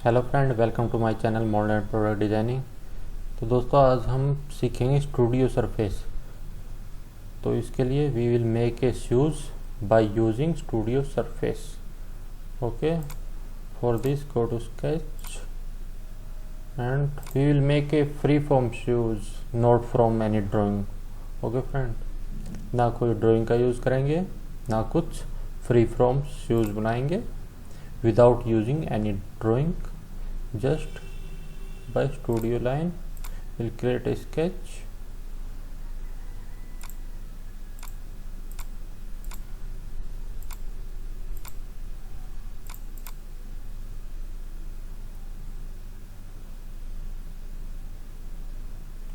Hello friend, welcome to my channel modern product designing. तो दोस्तों, आज हम सीखेंगे स्टूडियो सरफेस। तो इसके लिए we will make a shoes by using studio surface. Okay, for this go to sketch and we will make a free form shoes not from any drawing. Okay friend, ना कोई drawing का use करेंगे, ना कुछ, free from shoes बनाएंगे without using any drawing. Just by studio line we'll create a sketch.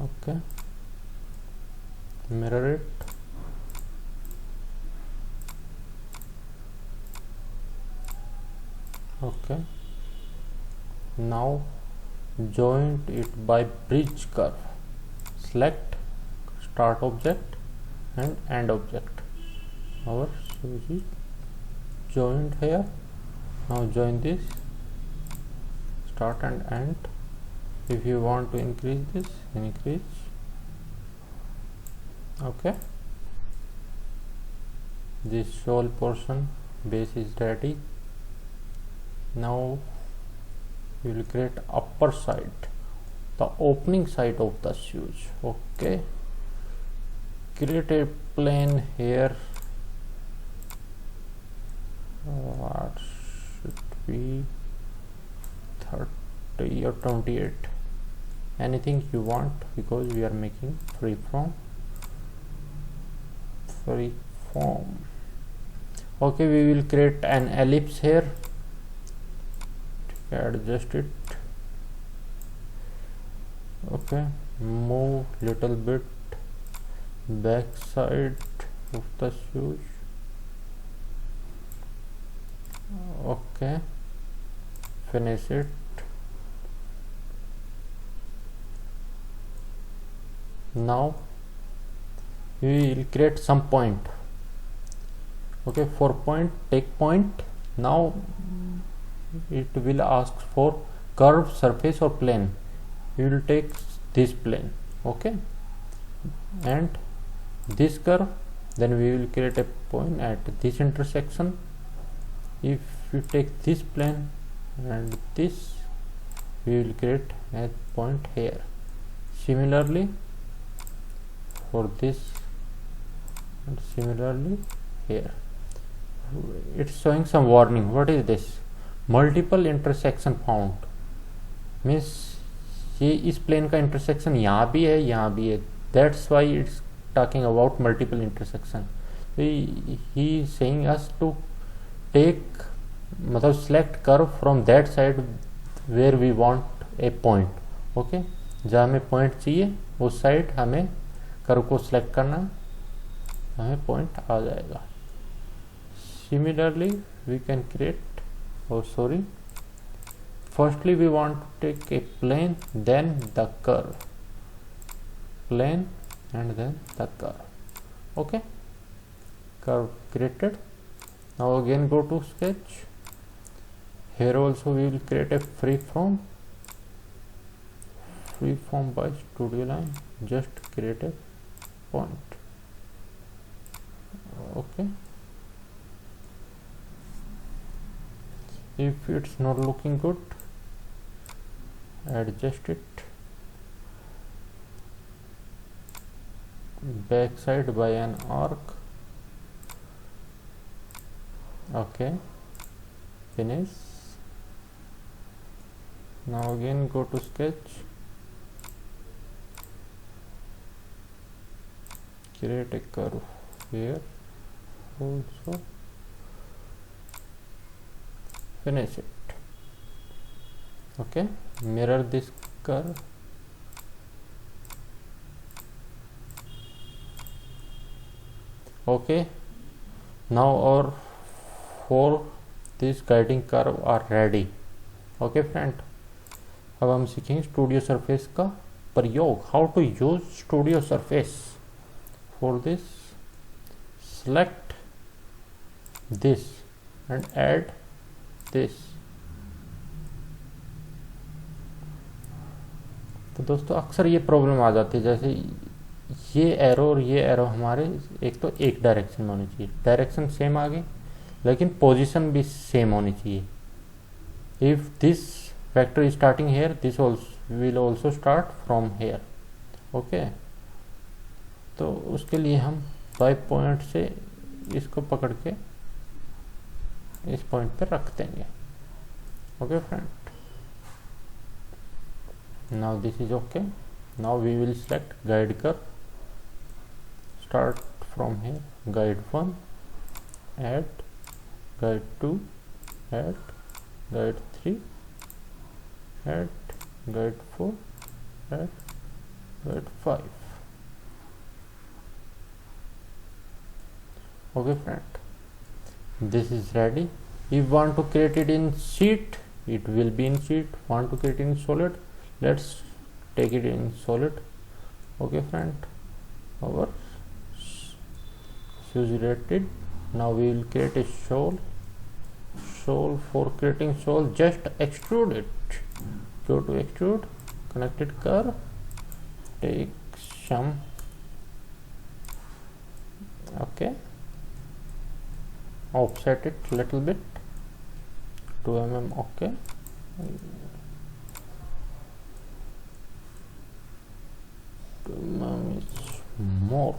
Okay, mirror it. Okay, now joint it by bridge curve. Select start object and end object. Our Suzy joined here. Now join this start and end. If you want to increase this, increase. Okay, this shoal portion base is ready. Now we will create upper side, the opening side of the shoes. Okay, create a plane here. What should be 30 or 28, anything you want, because we are making free form. Okay, we will create an ellipse here. Adjust it. Okay, move little bit back side of the shoes. Okay, finish it. Now we will create some point. Okay, for point, take point. Now it will ask for curve, surface or plane. We will take this plane. Okay, and this curve. Then we will create a point at this intersection. If you take this plane and this, we will create a point here. Similarly for this, and similarly here. It's showing some warning. What is this? Multiple intersection found. Means ये इस plane का intersection यहाँ भी है, यहाँ भी है. That's why it's talking about multiple intersection. He is saying us to take, मतलब select curve from that side where we want a point. Okay, जहाँ हमें पॉइंट चाहिए उस साइड हमें कर्व को सिलेक्ट करना, हमें पॉइंट आ जाएगा. Similarly we can create, firstly we want to take a plane, then the curve, plane and then the curve. Okay, curve created. Now again go to sketch. Here also we will create a free form by studio line. Just create a point. Okay, if it's not looking good, adjust it. Back side by an arc. Okay, finish. Now again go to sketch, create a curve here also, finish it. Okay, mirror this curve. Okay, now our four this guiding curve are ready. Okay friend, अब हम सीखेंगे studio surface का प्रयोग. How to use studio surface. For this select this and add this. तो दोस्तों अक्सर ये problem आ जाती है, जैसे ये एरो और ये एरो हमारे एक तो एक डायरेक्शन में होनी चाहिए, डायरेक्शन सेम आगे, लेकिन पोजीशन भी सेम होनी चाहिए। If this vector is starting here, this will also start from here. Okay, तो उसके लिए हम बाई पॉइंट से इसको पकड़ के इस पॉइंट पे रख देंगे। Okay friend, now this is okay. Now we will select guide curve, start from here, guide 1, add guide 2, add guide 3, add guide 4, add guide 5. Okay friend, this is ready. If want to create it in sheet, it will be in sheet. Want to create it in solid, let's take it in solid. Okay friend, our fuse rated. Now we will create a shoal. For creating shoal, just extrude it. Go to extrude, connected curve, take some, okay, offset it little bit, 2 mm, okay, 2 mm is more,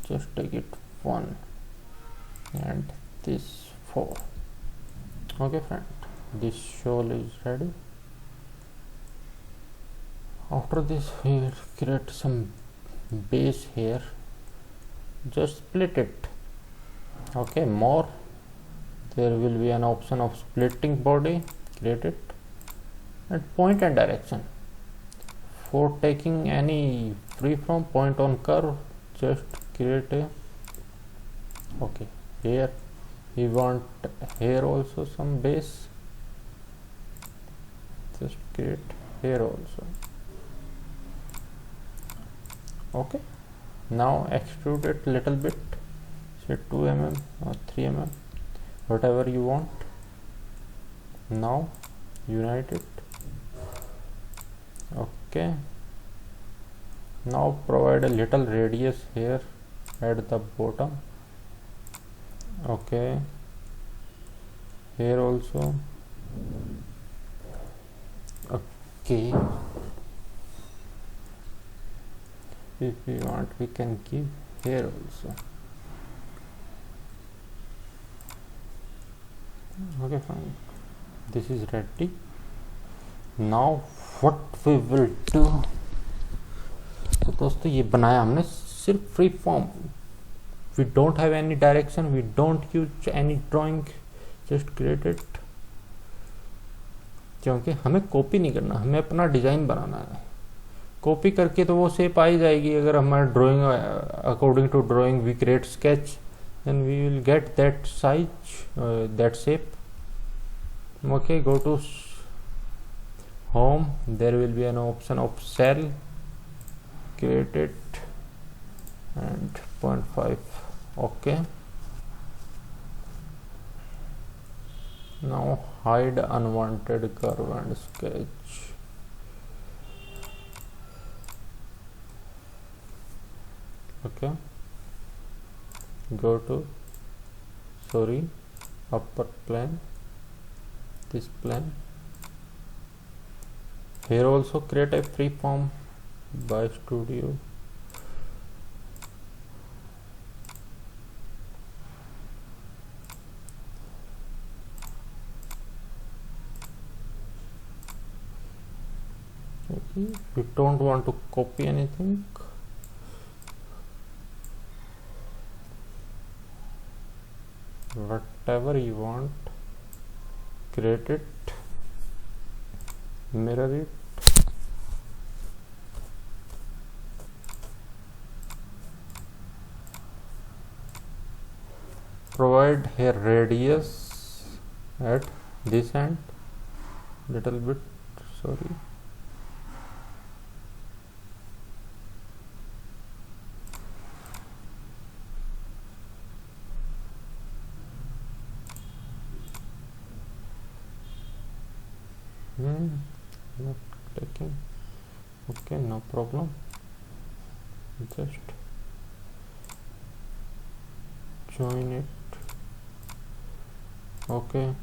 just take it 1, and this 4. Okay friend, this shoal is ready. After this we will create some base here, just split it. Okay, more, there will be an option of splitting body, create it, and point and direction. For taking any freeform point on curve, just create a, okay, here we want here also some base, just create here also. Okay, now extrude it little bit, say 2 mm or 3 mm, whatever you want. Now unite it. Okay, now provide a little radius here at the bottom. Okay, here also. Okay, if we want we can give here also. Okay fine, this is ready. Now what we will do, तो दोस्तों ये बनाया हमने सिर्फ free form, we don't have any direction, we don't use any drawing, just create it, क्योंकि हमें copy नहीं करना, हमें अपना डिजाइन बनाना है। कॉपी करके तो वो शेप आ ही जाएगी, अगर हमारा drawing according to drawing we create sketch, then we will get that size, that shape. Okay, go to home, there will be an option of cell, create it, and 0.5. okay, now hide unwanted curve and sketch. Okay, go to upper plane, this plane, here also create a freeform by studio. Okay, we don't want to copy anything, whatever you want, create it, mirror it, provide here radius at this end, little bit, sorry, not taking, Okay, no problem. Just join it. Okay,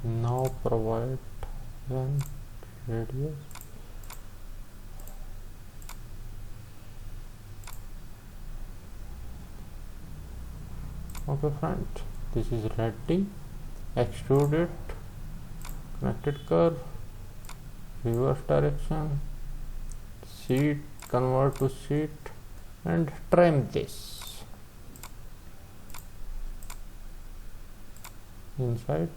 now provide an radius. Okay friend, this is ready. Extrude it, connected curve, reverse direction, sheet, convert to sheet, and trim this inside.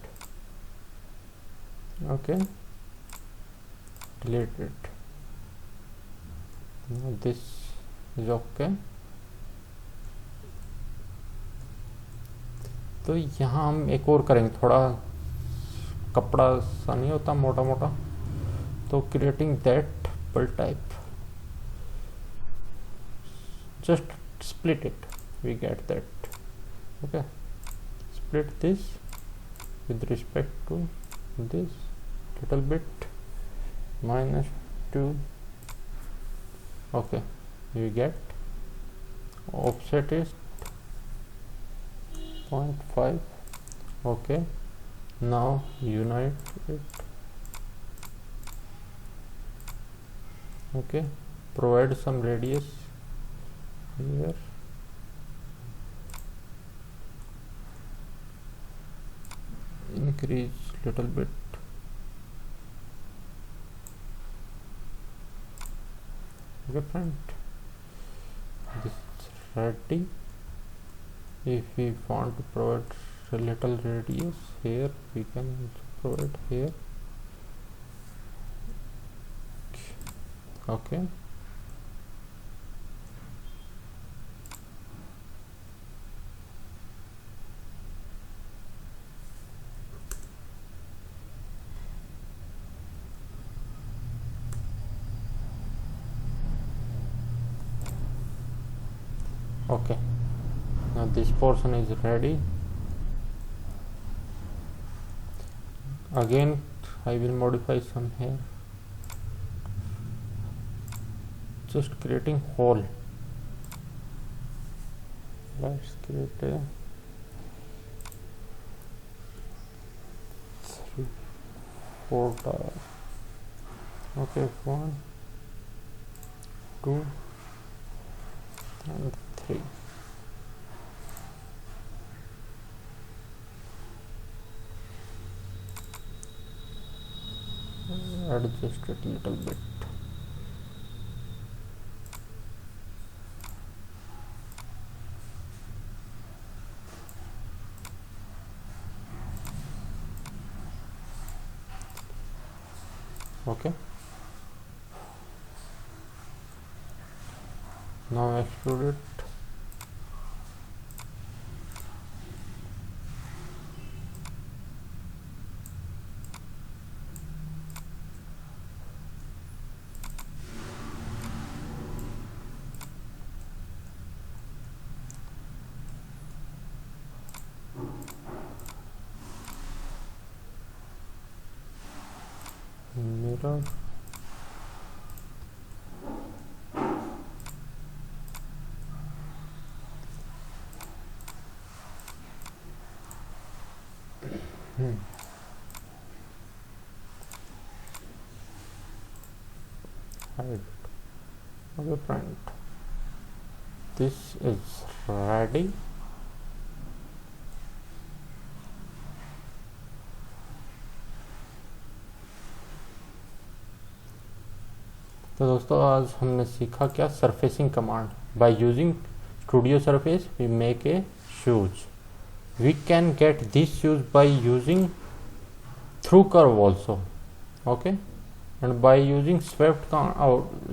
Okay, delete it. Now this is okay. तो यहाँ हम एक और करेंगे, थोड़ा कपड़ा सा नहीं होता मोटा मोटा, तो क्रिएटिंग दैट बल type, just split it, we get that. Okay, split this with respect to this little bit, -2. Okay, you get offset is 0.5. Okay, now unite it. Okay, provide some radius here. Increase little bit. Okay friend, this is ready. If we want to provide a little radius here, we can also provide here. Okay, okay, now this portion is ready. Again I will modify some here, just creating hole. Let's create a 3, 4 tile. Okay, 1, 2 and 3. Adjust it a little bit. Okay, now extrude it. Mirror. Hide. Okay friend, this is ready. तो दोस्तों आज हमने सीखा क्या, surfacing command. By using studio surface we make a shoes. We can get this shoes by using through curve also. Okay, and by using swept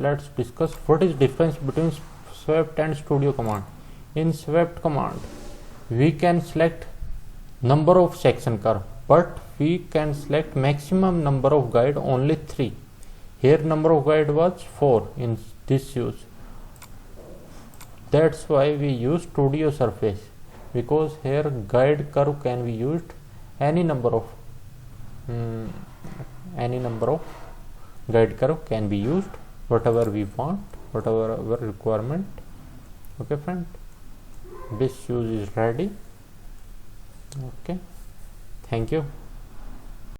let's discuss what is difference between swept and studio command. In swept command we can select number of section curve, but we can select maximum number of guide only 3. Here number of guide was 4 in this use. That's why we use studio surface, because here guide curve can be used any number of any number of guide curve can be used, whatever we want, whatever our requirement. Okay friend, this shoes is ready. Okay, thank you.